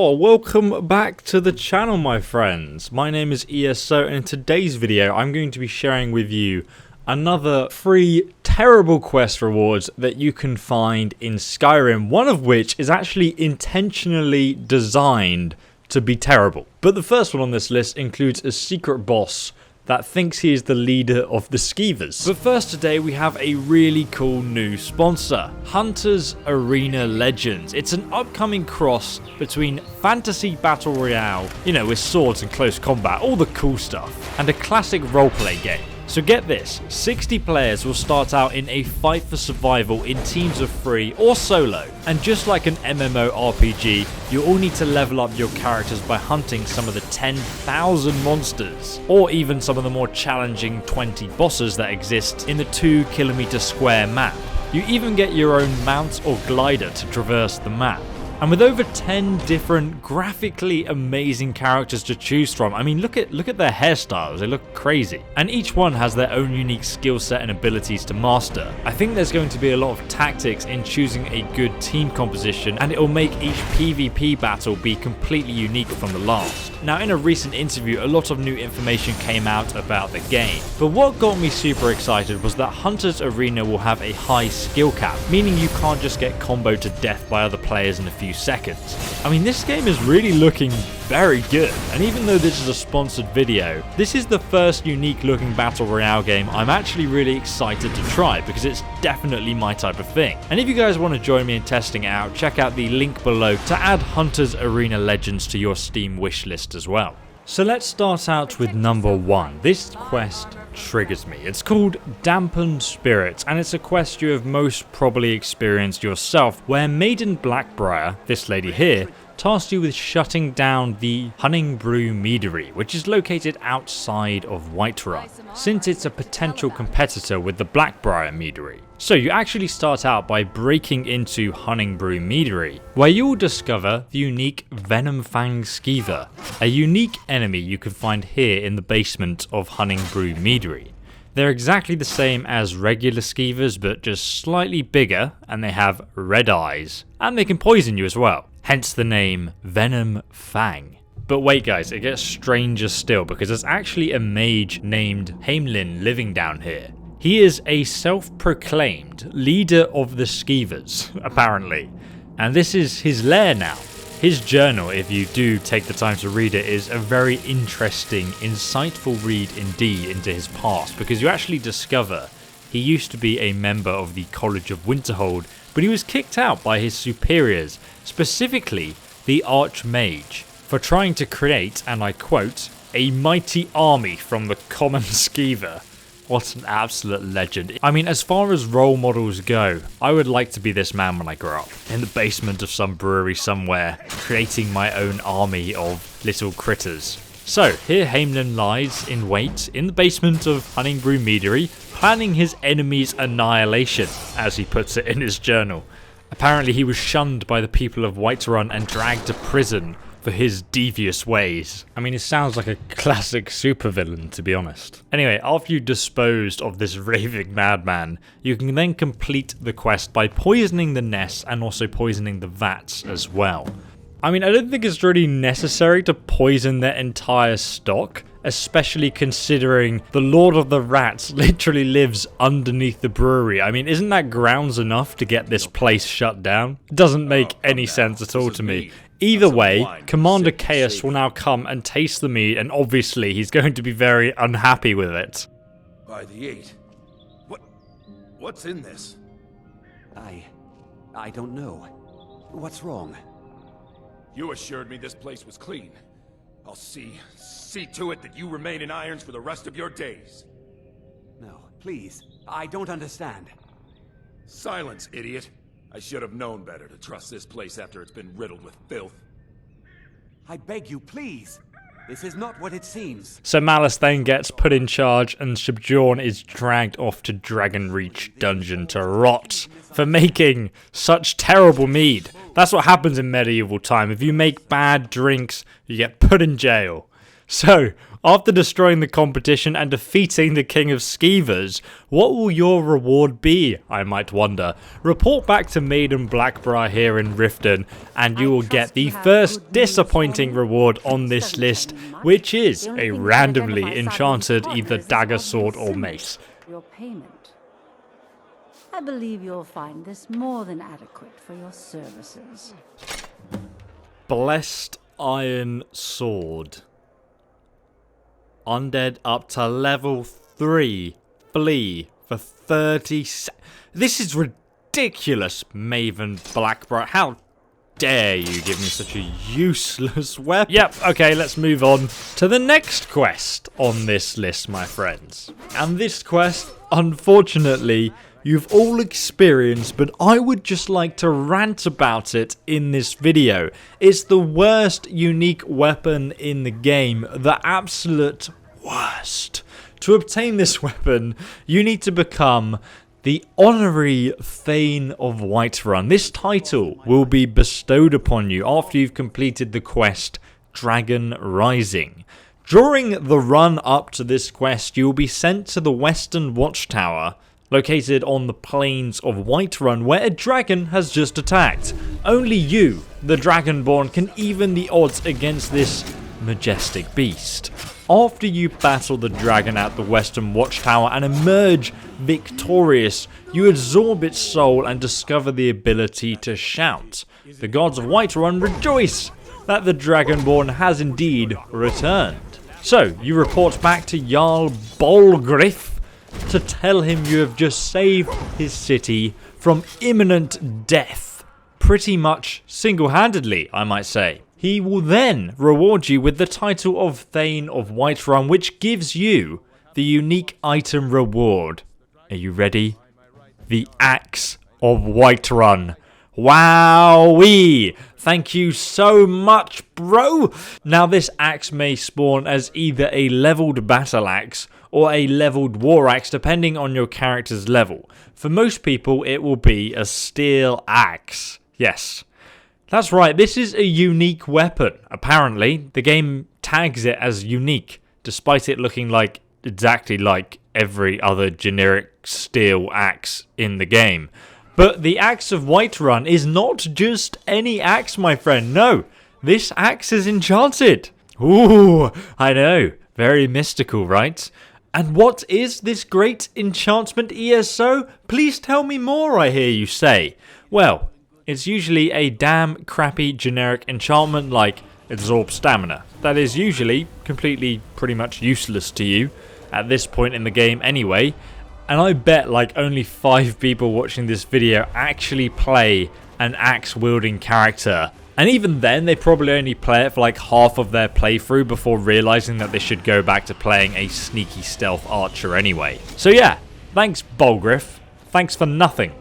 Well, welcome back to the channel, my friends. My name is ESO, and in today's video I'm going to be sharing with you another free terrible quest rewards that you can find in Skyrim, one of which is actually intentionally designed to be terrible. But the first one on this list includes a secret boss that thinks he is the leader of the Skeevers. But first today we have a really cool new sponsor, Hunters Arena Legends. It's an upcoming cross between fantasy battle royale, with swords and close combat, all the cool stuff, and a classic roleplay game. So get this, 60 players will start out in a fight for survival in teams of 3 or solo. And just like an MMORPG, you all need to level up your characters by hunting some of the 10,000 monsters, or even some of the more challenging 20 bosses that exist in the 2-kilometer square map. You even get your own mount or glider to traverse the map. And with over 10 different graphically amazing characters to choose from, I mean, look at their hairstyles, they look crazy. And each one has their own unique skill set and abilities to master. I think there's going to be a lot of tactics in choosing a good team composition, and it will make each PvP battle be completely unique from the last. Now, in a recent interview, a lot of new information came out about the game. But what got me super excited was that Hunters Arena will have a high skill cap, meaning you can't just get comboed to death by other players in a few seconds. I mean, this game is really looking very good, and even though this is a sponsored video, this is the first unique looking battle royale game I'm actually really excited to try, because it's definitely my type of thing. And if you guys want to join me in testing it out, check out the link below to add Hunters Arena Legends to your Steam wishlist as well. So let's start out with number 1. This quest triggers me. It's called Dampen Spirits, and it's a quest you have most probably experienced yourself, where Maiden Blackbriar, this lady here, tasks you with shutting down the Hunning Brew Meadery, which is located outside of Whiterun, since it's a potential competitor with the Blackbriar Meadery. So you actually start out by breaking into Hunning Brew Meadery, where you will discover the unique Venom Fangs Skeever, a unique enemy you can find here in the basement of Hunning Brew Meadery. They're exactly the same as regular Skeevers, but just slightly bigger, and they have red eyes, and they can poison you as well, hence the name Venom Fang. But wait guys, it gets stranger still, because there's actually a mage named Hamlin living down here. He is a self-proclaimed leader of the Skeevers, apparently, and this is his lair now. His journal, if you do take the time to read it, is a very interesting, insightful read indeed into his past, because you actually discover he used to be a member of the College of Winterhold, but he was kicked out by his superiors, specifically the Archmage, for trying to create, and I quote, a mighty army from the common Skeever. What an absolute legend. I mean, as far as role models go, I would like to be this man when I grow up, in the basement of some brewery somewhere, creating my own army of little critters. So, here Hamlin lies in wait in the basement of Hunning Brew Meadery, planning his enemy's annihilation, as he puts it in his journal. Apparently he was shunned by the people of Whiterun and dragged to prison for his devious ways. I mean, it sounds like a classic supervillain, to be honest. Anyway, after you disposed of this raving madman, you can then complete the quest by poisoning the nests and also poisoning the vats as well. I mean, I don't think it's really necessary to poison their entire stock, especially considering the Lord of the Rats literally lives underneath the brewery. I mean, isn't that grounds enough to get this place shut down? It doesn't make any sense at all to me. Either way, Commander Chaos will now come and taste the mead, and obviously he's going to be very unhappy with it. By the 8. What's in this? I don't know. What's wrong? You assured me this place was clean. I'll see to it that you remain in irons for the rest of your days. No, please. I don't understand. Silence, idiot. I should have known better to trust this place after it's been riddled with filth. I beg you, please. This is not what it seems. So Malice then gets put in charge, and Sojourn is dragged off to Dragonreach Dungeon to rot for making such terrible mead. That's what happens in medieval time. If you make bad drinks, you get put in jail. So, after destroying the competition and defeating the King of Skeevers, what will your reward be, I might wonder? Report back to Maiden Blackbriar here in Riften, and you will get the first disappointing reward on this list, which is a randomly enchanted either dagger, sword, or mace. Your payment. I believe you'll find this more than adequate for your services. Blessed Iron Sword. Undead up to level 3. Flee for 30 This is ridiculous, Maven Blackbriar. How dare you give me such a useless weapon? Yep, okay, let's move on to the next quest on this list, my friends. And this quest, unfortunately, you've all experienced, but I would just like to rant about it in this video. It's the worst unique weapon in the game, the absolute worst. To obtain this weapon, you need to become the honorary Thane of Whiterun. This title will be bestowed upon you after you've completed the quest Dragon Rising. During the run up to this quest, you will be sent to the Western Watchtower, located on the plains of Whiterun, where a dragon has just attacked. Only you, the Dragonborn, can even the odds against this majestic beast. After you battle the dragon at the Western Watchtower and emerge victorious, you absorb its soul and discover the ability to shout. The gods of Whiterun rejoice that the Dragonborn has indeed returned. So, you report back to Jarl Bolgrith to tell him you have just saved his city from imminent death. Pretty much single-handedly, I might say. He will then reward you with the title of Thane of Whiterun, which gives you the unique item reward. Are you ready? The Axe of Whiterun. Wowee! Thank you so much, bro! Now this axe may spawn as either a leveled battle axe or a leveled war axe, depending on your character's level. For most people, it will be a steel axe. Yes, that's right, this is a unique weapon. Apparently, the game tags it as unique, despite it looking like exactly like every other generic steel axe in the game. But the Axe of Whiterun is not just any axe, my friend. No, this axe is enchanted. Ooh, I know, very mystical, right? And what is this great enchantment, ESO? Please tell me more, I hear you say. Well, it's usually a damn crappy generic enchantment like Absorb Stamina. That is usually completely pretty much useless to you at this point in the game anyway. And I bet like only 5 people watching this video actually play an axe wielding character. And even then, they probably only play it for like half of their playthrough before realizing that they should go back to playing a sneaky stealth archer anyway. So yeah, thanks Bolgrith. Thanks for nothing.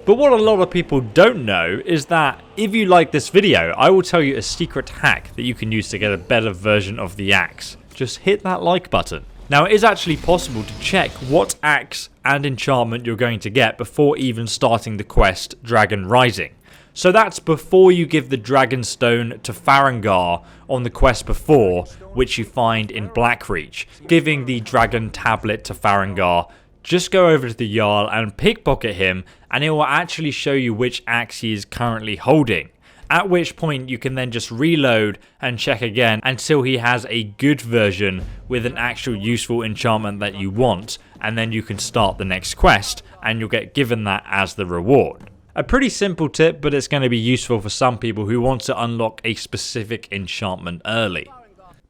But what a lot of people don't know is that if you like this video, I will tell you a secret hack that you can use to get a better version of the axe. Just hit that like button. Now, it is actually possible to check what axe and enchantment you're going to get before even starting the quest Dragon Rising. So that's before you give the Dragon Stone to Farengar on the quest before, which you find in Blackreach. Giving the Dragon Tablet to Farengar, just go over to the Jarl and pickpocket him, and it will actually show you which axe he is currently holding. At which point you can then just reload and check again until he has a good version with an actual useful enchantment that you want, and then you can start the next quest and you'll get given that as the reward. A pretty simple tip, but it's going to be useful for some people who want to unlock a specific enchantment early.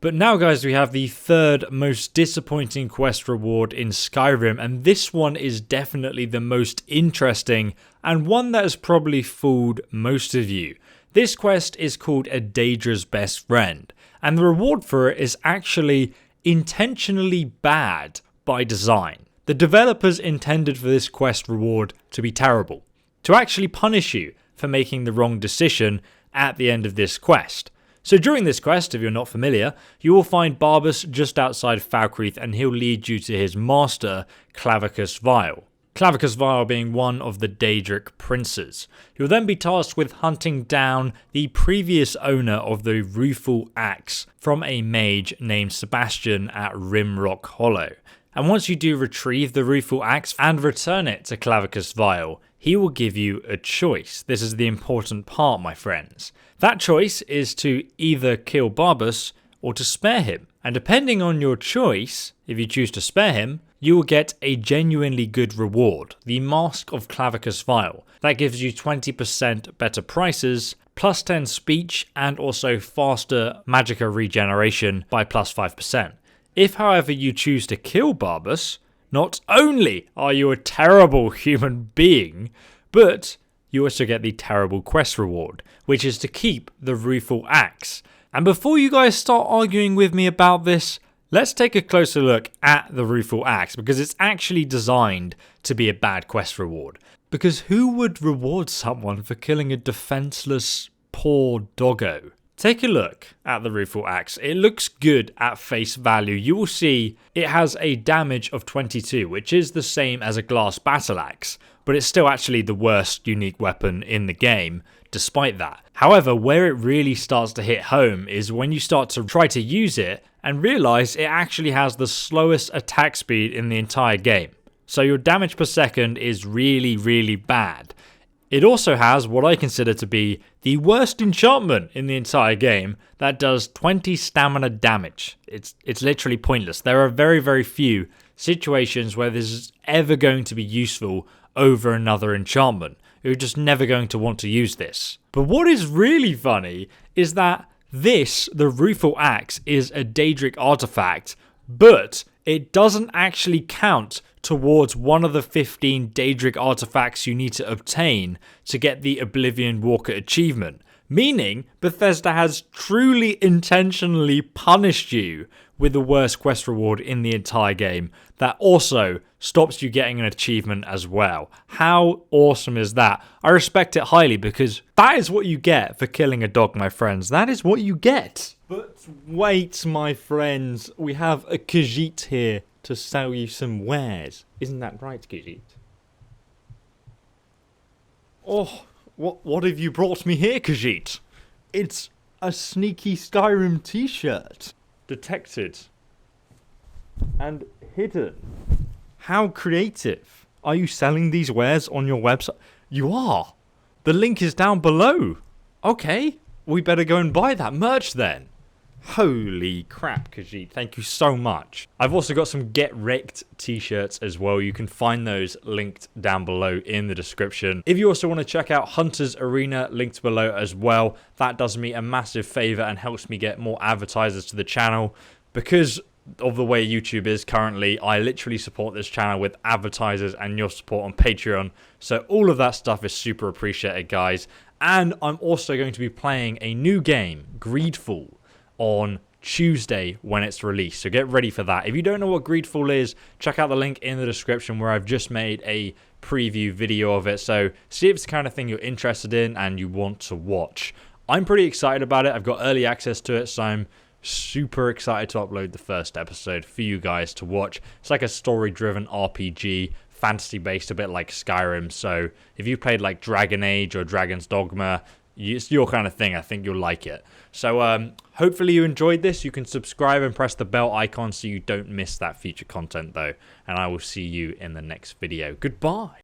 But now guys, we have the third most disappointing quest reward in Skyrim, and this one is definitely the most interesting and one that has probably fooled most of you. This quest is called A Daedra's Best Friend, and the reward for it is actually intentionally bad by design. The developers intended for this quest reward to be terrible, to actually punish you for making the wrong decision at the end of this quest. So during this quest, if you're not familiar, you will find Barbas just outside Falkreath, and he'll lead you to his master, Clavicus Vile. Clavicus Vile being one of the Daedric princes. You'll then be tasked with hunting down the previous owner of the Rueful Axe from a mage named Sebastian at Rimrock Hollow. And once you do retrieve the Rueful Axe and return it to Clavicus Vile, he will give you a choice. This is the important part, my friends. That choice is to either kill Barbas or to spare him. And depending on your choice, if you choose to spare him, you will get a genuinely good reward, the Mask of Clavicus Vile. That gives you 20% better prices, plus 10 speech, and also faster magicka regeneration by plus 5%. If, however, you choose to kill Barbas, not only are you a terrible human being, but you also get the terrible quest reward, which is to keep the Rueful Axe. And before you guys start arguing with me about this, let's take a closer look at the Rueful Axe, because it's actually designed to be a bad quest reward. Because who would reward someone for killing a defenseless, poor doggo? Take a look at the Rueful Axe. It looks good at face value. You will see it has a damage of 22, which is the same as a glass battle axe, but it's still actually the worst unique weapon in the game, despite that. However, where it really starts to hit home is when you start to try to use it and realize it actually has the slowest attack speed in the entire game. So your damage per second is really, really bad. It also has what I consider to be the worst enchantment in the entire game that does 20 stamina damage. It's literally pointless. There are very, very few situations where this is ever going to be useful over another enchantment. You're just never going to want to use this. But what is really funny is that this, the Rueful Axe, is a Daedric artifact, but it doesn't actually count towards one of the 15 Daedric artifacts you need to obtain to get the Oblivion Walker achievement. Meaning, Bethesda has truly intentionally punished you with the worst quest reward in the entire game that also stops you getting an achievement as well. How awesome is that? I respect it highly because that is what you get for killing a dog, my friends. That is what you get. But wait, my friends, we have a Khajiit here to sell you some wares. Isn't that right, Khajiit? Oh, what have you brought me here, Khajiit? It's a sneaky Skyrim t-shirt. Detected. And hidden. How creative. Are you selling these wares on your website? You are. The link is down below. Okay, we better go and buy that merch then. Holy crap, Khajiit, thank you so much. I've also got some Get Wrecked t-shirts as well. You can find those linked down below in the description. If you also want to check out Hunter's Arena, linked below as well. That does me a massive favor and helps me get more advertisers to the channel. Because of the way YouTube is currently, I literally support this channel with advertisers and your support on Patreon. So all of that stuff is super appreciated, guys. And I'm also going to be playing a new game, Greedfall, on Tuesday when it's released, so get ready for that. If you don't know what Greedfall is, check out the link in the description where I've just made a preview video of it, so see if it's the kind of thing you're interested in and you want to watch. I'm pretty excited about it. I've got early access to it, so I'm super excited to upload the first episode for you guys to watch. It's like a story-driven RPG, fantasy-based, a bit like Skyrim, so if you played like Dragon Age or Dragon's Dogma, it's your kind of thing. I think you'll like it. So hopefully you enjoyed this. You can subscribe and press the bell icon so you don't miss that future content though. And I will see you in the next video. Goodbye.